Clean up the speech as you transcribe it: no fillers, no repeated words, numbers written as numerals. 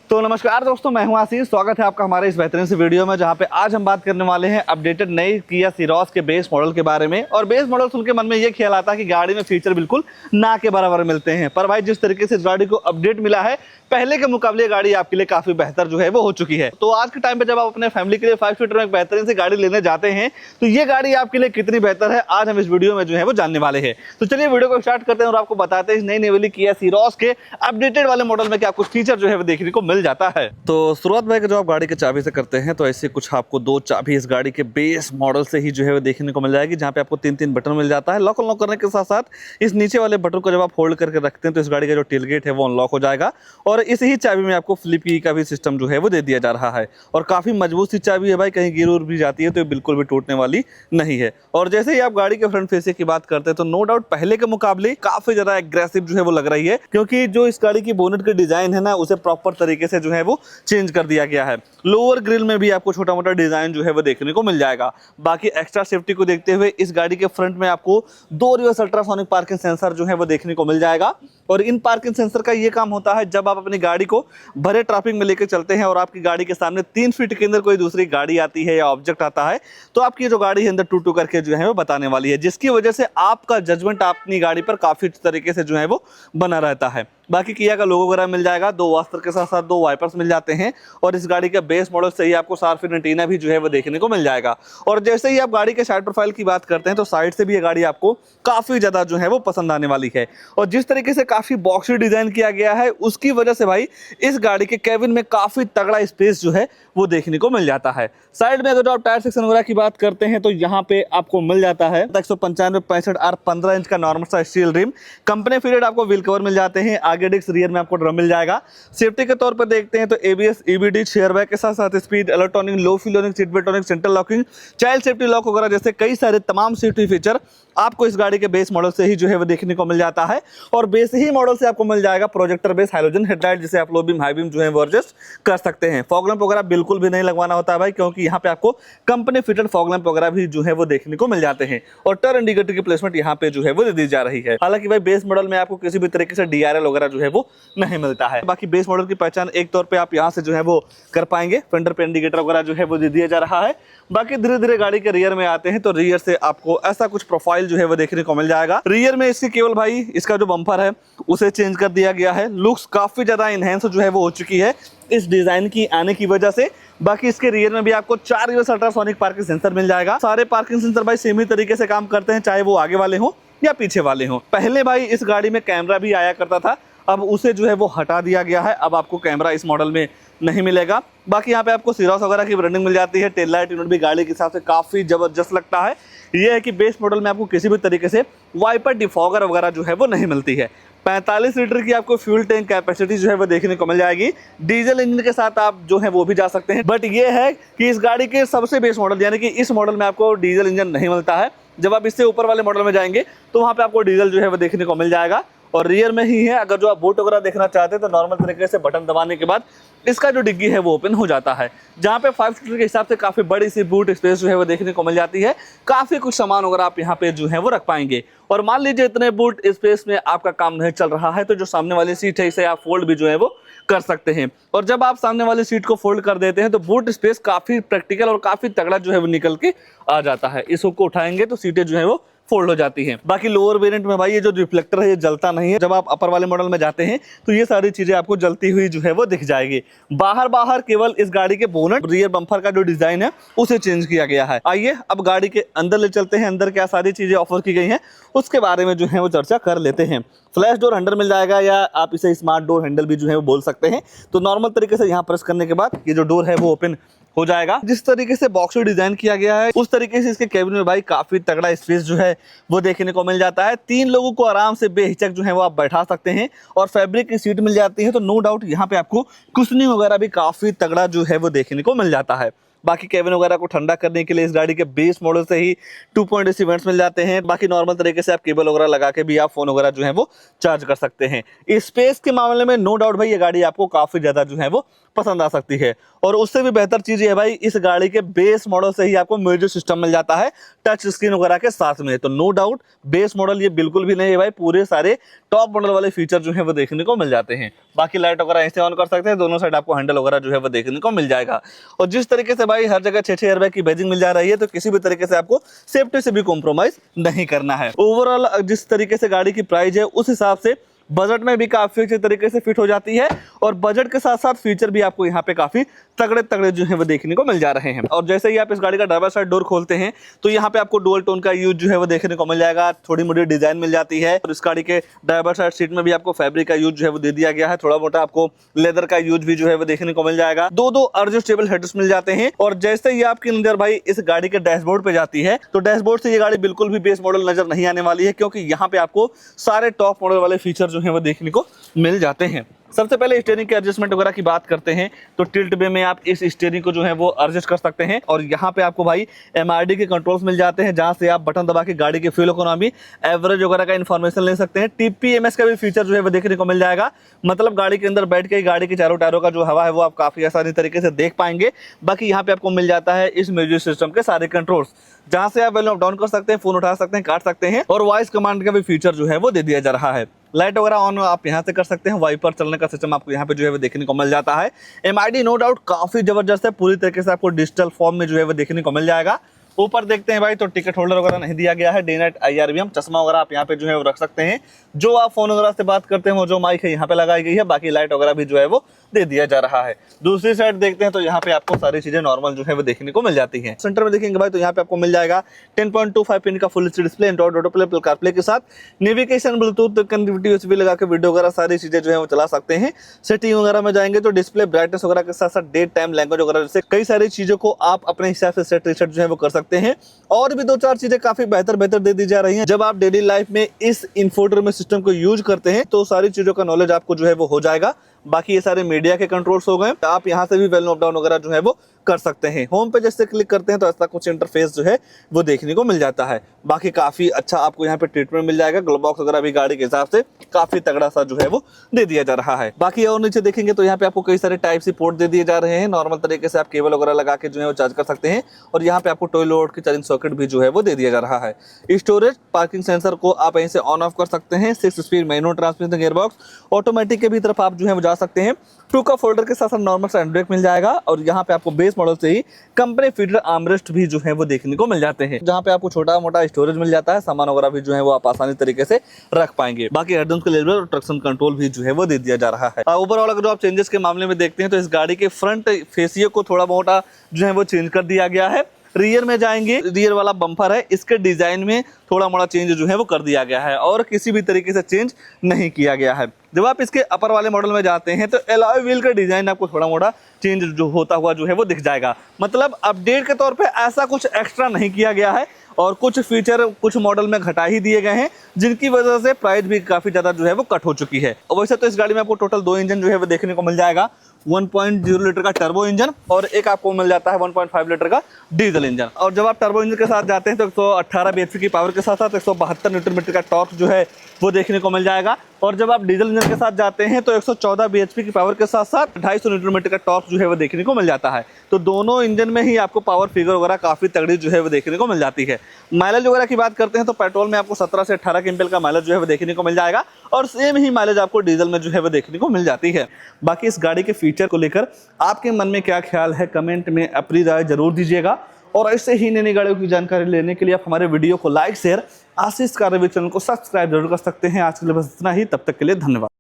तो नमस्कार दोस्तों, मैं हूं आशीष। स्वागत है आपका हमारे इस बेहतरीन से वीडियो में, जहां पे आज हम बात करने वाले हैं अपडेटेड नई किया सिरोस के बेस मॉडल के बारे में। और बेस मॉडल सुन के मन में ये ख्याल आता है कि गाड़ी में फीचर बिल्कुल ना के बराबर मिलते हैं, पर भाई जिस तरीके से इस गाड़ी को अपडेट मिला है, पहले के मुकाबले गाड़ी आपके लिए काफी बेहतर जो है वो हो चुकी है। तो आज के टाइम पे जब आप अपने फैमिली के लिए 5 सीटर में एक बेहतरीन सी गाड़ी लेने जाते हैं, तो ये गाड़ी आपके लिए कितनी बेहतर है, आज हम इस वीडियो में जो है वो जानने वाले हैं। तो चलिए वीडियो को स्टार्ट करते हैं और आपको बताते हैं इस नई वाली किया सिरोस के अपडेटेड वाले मॉडल में क्या कुछ फीचर जो है वो देखने को मिल जाता है। तो शुरुआत भाई जो आप गाड़ी के चाबी से करते हैं, तो ऐसे कुछ आपको 2 चाबी इस गाड़ी के बेस मॉडल से ही जो है वो देखने को मिल जाएगी, जहाँ पे आपको 3 बटन मिल जाता है। लॉक अनलॉक करने के साथ साथ इस नीचे वाले बटन को जब आप होल्ड करके रखते हैं, तो इस गाड़ी का जो टेलगेट है वो अनलॉक हो जाएगा। और इस ही चाबी में आपको फ्लिप की का भी सिस्टम जो है वो दे दिया जा रहा है, और काफी मजबूत सी चाबी है भाई, कहीं गिर उर भी जाती है तो बिल्कुल भी टूटने वाली नहीं है। और जैसे ही आप गाड़ी के फ्रंट फेसिंग की बात करते हैं, तो नो डाउट पहले के मुकाबले काफी ज्यादा एग्रेसिव जो है वो लग रही है, क्योंकि जो इस गाड़ी की बोनेट की डिजाइन है ना, उसे प्रॉपर तरीके से जो है वो चेंज कर दिया गया है। लोअर ग्रिल में भी आपको छोटा मोटा डिजाइन जो है वो देखने को मिल जाएगा। बाकी एक्स्ट्रा सेफ्टी को देखते हुए इस गाड़ी के फ्रंट में आपको 2 रिवर्स अल्ट्रासोनिक पार्किंग सेंसर जो है वो देखने को मिल जाएगा। और इन पार्किंग सेंसर का ये काम होता है, जब आप अपनी गाड़ी को भरे ट्रैफिक में लेकर चलते हैं और आपकी गाड़ी के सामने 3 फीट के अंदर कोई दूसरी गाड़ी आती है या ऑब्जेक्ट आता है, तो आपकी जो गाड़ी है अंदर टू करके जो है वो बताने वाली है, जिसकी वजह से आपका जजमेंट अपनी गाड़ी पर काफी तरीके से जो है वो बना रहता है। बाकी किया का लोगो वगैरह मिल जाएगा, 2 वास्तर के साथ साथ 2 वाइपर्स मिल जाते हैं। और इस गाड़ी के बेस मॉडल से ही आपको शार्प एंटीना भी जो है वो देखने को मिल जाएगा। और जैसे ही आप गाड़ी के साइड प्रोफाइल की बात करते हैं, तो साइड से भी ये गाड़ी आपको काफी ज्यादा जो है वो पसंद आने वाली है। और जिस तरीके से काफी बॉक्सी डिजाइन किया गया है, उसकी वजह से भाई इस गाड़ी के केबिन में काफी तगड़ा स्पेस जो है वो देखने को मिल जाता है। साइड में अगर जो आप टायर सेक्शन वगैरह की बात करते हैं, तो यहाँ पे आपको मिल जाता है 195 65 और 15 इंच का नॉर्मल सा स्टील रिम। कंपनी फिटेड आपको व्हील कवर मिल जाते हैं। आगे डिस्क, रियर में आपको ड्रम मिल जाएगा। सेफ्टी के तौर पर देखते हैं तो एबीएस, ईबीडी, एयर बैग के साथ साथ स्पीड इलेक्ट्रॉनिक, लो fuel warning, seat belt warning, central locking, child safety lock वगैरह जैसे कई सारे तमाम सेफ्टी फीचर आपको इस गाड़ी के बेस मॉडल से ही जो है वो देखने को मिल जाता है। और बेस ही मॉडल से आपको मिल जाएगा प्रोजेक्टर बेस हाइलोजन हेडलाइट, जिसे आप लो बीम, हाई बीम जो है वो एडजस्ट कर सकते हैं। फॉग लैंप वगैरह बिल्कुल भी नहीं लगवाना होता है भाई, क्योंकि यहाँ पे आपको कंपनी फिटेड फॉग लैंप वगैरह भी जो है वो देखने को मिल जाते हैं। और टर्न इंडिकेटर की प्लेसमेंट यहाँ पे जो है वो दे दी जा रही है। हालांकि भाई बेस मॉडल में आपको किसी भी तरीके से डीआरएल वगैरह जो है वो नहीं मिलता है। बाकी बेस मॉडल की पहचान एक तौर पे आप यहाँ से जो है वो कर पाएंगे, फेंडर पे इंडिकेटर वगैरह जो है वो दे दिया जा रहा है। बाकी धीरे धीरे गाड़ी के रियर में आते हैं, तो रियर से आपको ऐसा कुछ प्रोफाइल जो है वो देखने को मिल जाएगा। रियर में इसकी केवल भाई इसका जो बम्पर है उसे चेंज कर दिया गया है। लुक्स काफी ज्यादा इनहेंस जो है वो हो चुकी है इस डिजाइन की आने की वजह से। बाकी इसके रियर में भी आपको 4 रिवर्स अल्ट्रासोनिक पार्किंग सेंसर मिल जाएगा। सारे पार्किंग सेंसर भाई सेम ही तरीके से काम करते हैं, चाहे वो आगे वाले हो या पीछे वाले हो। पहले भाई इस गाड़ी में कैमरा भी आया करता था, अब उसे जो है वो हटा दिया गया है। अब आपको कैमरा इस मॉडल में नहीं मिलेगा। बाकी यहाँ पे आपको सिरोस वगैरह की ब्रांडिंग मिल जाती है। टेल लाइट यूनिट भी गाड़ी के हिसाब से काफी जबरदस्त लगता है। यह है कि बेस मॉडल में आपको किसी भी तरीके से वाइपर डिफॉगर वगैरह जो है वो नहीं मिलती है। 45 लीटर की आपको फ्यूल टैंक कैपेसिटी जो है वो देखने को मिल जाएगी। डीजल इंजन के साथ आप जो है वो भी जा सकते हैं, बट ये है कि इस गाड़ी के सबसे बेस मॉडल यानी कि इस मॉडल में आपको डीजल इंजन नहीं मिलता है। जब आप इससे ऊपर वाले मॉडल में जाएंगे, तो वहाँ पे आपको डीजल जो है वो देखने को मिल जाएगा। और रियर में ही है, अगर जो आप बूट वगैरह देखना चाहते हैं, तो नॉर्मल तरीके से बटन दबाने के बाद इसका जो डिग्गी है वो ओपन हो जाता है, जहाँ पे 5 सीटर के हिसाब से काफी बड़ी सी बूट स्पेस जो है वो देखने को मिल जाती है। काफी कुछ सामान वगैरह आप यहाँ पे जो है वो रख पाएंगे। और मान लीजिए इतने बूट स्पेस में आपका काम नहीं चल रहा है, तो जो सामने वाली सीट है इसे आप फोल्ड भी जो है वो कर सकते हैं। और जब आप सामने वाली सीट को फोल्ड कर देते हैं, तो बूट स्पेस काफी प्रैक्टिकल और काफी तगड़ा जो है वो निकल के आ जाता है। इस हुक को उठाएंगे तो सीटें जो है वो फोल्ड हो जाती है। बाकी लोअर वेरिएंट में भाई ये जो रिफ्लेक्टर है ये जलता नहीं है। जब आप अपर वाले मॉडल में जाते हैं, तो ये सारी चीजें आपको जलती हुई जो है वो दिख जाएगी। बाहर केवल इस गाड़ी के बोनट, रियर बम्पर का जो डिजाइन है उसे चेंज किया गया है। आइए अब गाड़ी के अंदर ले चलते हैं। अंदर क्या सारी चीजें ऑफर की गई हैं उसके बारे में जो है वो चर्चा कर लेते हैं। फ्लैश डोर हैंडल मिल जाएगा, या आप इसे स्मार्ट डोर हैंडल भी जो है वो बोल सकते हैं। तो नॉर्मल तरीके से यहाँ प्रेस करने के बाद ये जो डोर है वो ओपन हो जाएगा। जिस तरीके से बॉक्स डिजाइन किया गया है, उस तरीके से इसके केबिन में भाई काफी तगड़ा स्पेस जो है वो देखने को मिल जाता है। 3 लोगों को आराम से बेहिचक जो है वो आप बैठा सकते हैं। और फैब्रिक की सीट मिल जाती है, तो नो डाउट यहाँ पे आपको कुशनिंग वगैरह भी काफी तगड़ा जो है वो देखने को मिल जाता है। बाकी केबिन वगैरह को ठंडा करने के लिए इस गाड़ी के बेस मॉडल से ही 2.0 AC वेंट्स मिल जाते हैं। बाकी नॉर्मल तरीके से आप केबल वगैरह लगा के भी आप फोन वगैरह जो है वो चार्ज कर सकते हैं। स्पेस के मामले में नो डाउट भाई ये गाड़ी आपको काफी ज्यादा जो है वो पसंद आ सकती है। और उससे भी बेहतर चीज ये है भाई, इस गाड़ी के बेस मॉडल से ही आपको म्यूजिक सिस्टम मिल जाता है टच स्क्रीन वगैरह के साथ में। तो नो डाउट बेस मॉडल ये बिल्कुल भी नहीं है भाई, पूरे सारे टॉप मॉडल वाले फीचर जो है वो देखने को मिल जाते हैं। बाकी लाइट वगैरह ऐसे ऑन कर सकते हैं, दोनों साइड आपको हैंडल वगैरह जो है वो देखने को मिल जाएगा। और जिस तरीके से भाई हर जगह 6 एयरबैग की बैजिंग मिल जा रही है, तो किसी भी तरीके से आपको सेफ्टी से भी कॉम्प्रोमाइज नहीं करना है। ओवरऑल जिस तरीके से गाड़ी की प्राइस है उस हिसाब से बजट में भी काफी अच्छे तरीके से फिट हो जाती है। और बजट के साथ साथ फीचर भी आपको यहाँ पे काफी तगड़े तगड़े जो है वो देखने को मिल जा रहे हैं। और जैसे ही आप इस गाड़ी का ड्राइवर साइड डोर खोलते हैं तो यहाँ पे आपको डुअल टोन का यूज जो है वो देखने को मिल जाएगा, थोड़ी मोटी डिजाइन मिल जाती है। और इस गाड़ी के ड्राइवर साइड सीट में भी आपको फैब्रिक का यूज जो है वो दे दिया गया है, थोड़ा मोटा आपको लेदर का यूज भी जो है वो देखने को मिल जाएगा। दो एडजस्टेबल हेडरेस्ट मिल जाते हैं। और जैसे ही आपकी नजर भाई इस गाड़ी के डैशबोर्ड पे जाती है तो डैशबोर्ड से ये गाड़ी बिल्कुल भी बेस मॉडल नजर नहीं आने वाली है, क्योंकि यहाँ पे आपको सारे टॉप मॉडल वाले फीचर जो है वो देखने को मिल जाते हैं। सबसे पहले स्टीयरिंग के एडजस्टमेंट वगैरह की बात करते हैं तो टिल्ट वे में आप इस स्टीयरिंग को जो है वो एडजस्ट कर सकते हैं। और यहाँ पे आपको भाई MRD के कंट्रोल्स मिल जाते हैं, जहां से आप बटन दबा के गाड़ी के फ्यूल इकोनॉमी, एवरेज वगैरह का इन्फॉर्मेशन ले सकते हैं। TPMS का भी फीचर जो है वो देखने को मिल जाएगा, मतलब गाड़ी के अंदर बैठ के गाड़ी के चारों टायरों का जो हवा है वो आप काफी आसानी तरीके से देख पाएंगे। बाकी यहाँ पे आपको मिल जाता है इस म्यूजिक सिस्टम के सारे कंट्रोल्स, जहां से आप वॉल्यूम अप डाउन कर सकते हैं, फोन उठा सकते हैं, काट सकते हैं। और वॉइस कमांड का भी फीचर जो है वो दे दिया जा रहा है। लाइट वगैरह ऑन आप यहाँ से कर सकते हैं, वाइपर चलने का सिस्टम आपको यहाँ पे जो है वो देखने को मिल जाता है। MID नो डाउट काफी जबरदस्त है, पूरी तरीके से आपको डिजिटल फॉर्म में जो है वो देखने को मिल जाएगा। ऊपर देखते हैं भाई तो टिकट होल्डर वगैरह नहीं दिया गया है, डे नाइट IRVM चश्मा वगैरह आप यहाँ पे जो है वो रख सकते हैं। जो आप फोन वगैरह से बात करते हैं वो जो माइक है यहाँ पे लगाई गई है, बाकी लाइट वगैरह भी जो है वो दे दिया जा रहा है। दूसरी साइड देखते हैं तो यहाँ पे आपको सारी चीजें नॉर्मल जो है वो देखने को मिल जाती हैं। सेंटर में देखेंगे भाई तो यहाँ पे आपको मिल जाएगा 10.25 इंच का full HD display, Android auto play, Apple CarPlay के साथ नेविगेशन, ब्लूटूथ कनेक्टिविटी, USB लगा के वीडियो वगैरह सारी चीजें जो है वो चला सकते हैं। सेटिंग वगैरह में जाएंगे तो डिस्प्ले ब्राइटनेस वगैरह के साथ साथ डेट टाइम लैंग्वेज वगैरह जैसे कई सारी चीजों को आप अपने हिसाब से सेट रिसेट जो है वो कर सकते हैं। और भी 2-4 चीजें काफी बेहतर दे दी जा रही हैं। जब आप डेली लाइफ में इस इंफोटेनमेंट सिस्टम को यूज करते हैं तो सारी चीजों का नॉलेज आपको जो है वो हो जाएगा। बाकी ये सारे मीडिया के कंट्रोल्स हो गए, आप यहाँ से भी वॉल्यूम अप डाउन वगैरह जो है वो कर सकते हैं। होम पे जैसे क्लिक करते हैं तो ऐसा कुछ इंटरफेस जो है वो देखने को मिल जाता है। बाकी काफी अच्छा आपको यहाँ पे ट्रीटमेंट मिल जाएगा, ग्लोव बॉक्स वगैरह भी गाड़ी के हिसाब से काफी तगड़ा सा जो है वो दे दिया जा रहा है। बाकी और नीचे देखेंगे तो यहाँ पे आपको कई सारे टाइप सी पोर्ट दे दिए जा रहे हैं, नॉर्मल तरीके से आप केबल वगैरह लगा के जो है वो चार्ज कर सकते हैं। और यहाँ पे आपको टॉयलेट लोड की चार्जिंग सॉकेट भी जो है वो दे दिया जा रहा है। स्टोरेज पार्किंग सेंसर को आप यहीं से ऑन ऑफ कर सकते हैं। 6 speed manual transmission gearbox, automatic के भी तरफ आप जो है वो जा सकते हैं। टू का फोल्डर के साथ साथ नॉर्मल सा हैंड ब्रेक मिल जाएगा। और यहाँ पे आपको बेस मॉडल से ही कंपनी फीडर आर्मरेस्ट भी जो है वो देखने को मिल जाते हैं, जहाँ पे आपको छोटा मोटा स्टोरेज मिल जाता है, सामान वगैरह भी जो है वो आप आसानी तरीके से रख पाएंगे। बाकी हेडरूम के लेवल और ट्रैक्शन कंट्रोल भी जो है वो दे दिया जा रहा है। ओवरऑल अगर जो आप चेंजेस के मामले में देखते हैं तो इस गाड़ी के फ्रंट फेसियो को थोड़ा मोटा जो है वो चेंज कर दिया गया है। रियर में जाएंगे, रियर वाला बम्पर है इसके डिजाइन में थोड़ा मोड़ा चेंज जो है वो कर दिया गया है, और किसी भी तरीके से चेंज नहीं किया गया है। जब आप इसके अपर वाले मॉडल में जाते हैं तो एलॉय व्हील का डिजाइन आपको थोड़ा मोड़ा चेंज जो होता हुआ जो है वो दिख जाएगा। मतलब अपडेट के तौर पे ऐसा कुछ एक्स्ट्रा नहीं किया गया है, और कुछ फीचर कुछ मॉडल में घटा ही दिए गए हैं, जिनकी वजह से प्राइस भी काफी ज्यादा जो है वो कट हो चुकी है। और वैसे तो इस गाड़ी में आपको टोटल 2 इंजन जो है वो देखने को मिल जाएगा, 1.0 लीटर का टर्बो इंजन और एक आपको मिल जाता है 1.5 लीटर का डीजल इंजन। और जब आप टर्बो इंजन के साथ जाते हैं तो 118 bhp की पावर के साथ साथ 172 न्यूटन मीटर का टॉर्क जो है वो देखने को मिल जाएगा। और जब आप डीजल इंजन के साथ जाते हैं तो 114 bhp की पावर के साथ साथ 250 न्यूटन मीटर का टॉर्क जो है वो देखने को मिल जाता है। तो दोनों इंजन में ही आपको पावर फिगर वगैरह काफी तगड़ी जो है वो देखने को मिल जाती है। माइलेज वगैरह की बात करते हैं तो पेट्रोल में आपको 17 से 18 क्विंटल का माइलेज जो है वो देखने को मिल जाएगा, और सेम ही माइलेज आपको डीजल में जो है वो देखने को मिल जाती है। बाकी इस गाड़ी के फीचर को लेकर आपके मन में क्या ख्याल है, कमेंट में अपनी राय जरूर दीजिएगा। और ऐसे ही नई नई गाड़ियों की जानकारी लेने के लिए आप हमारे वीडियो को लाइक शेयर, आशीष कार रिव्यू चैनल को सब्सक्राइब जरूर कर सकते हैं। आज के लिए बस इतना ही, तब तक के लिए धन्यवाद।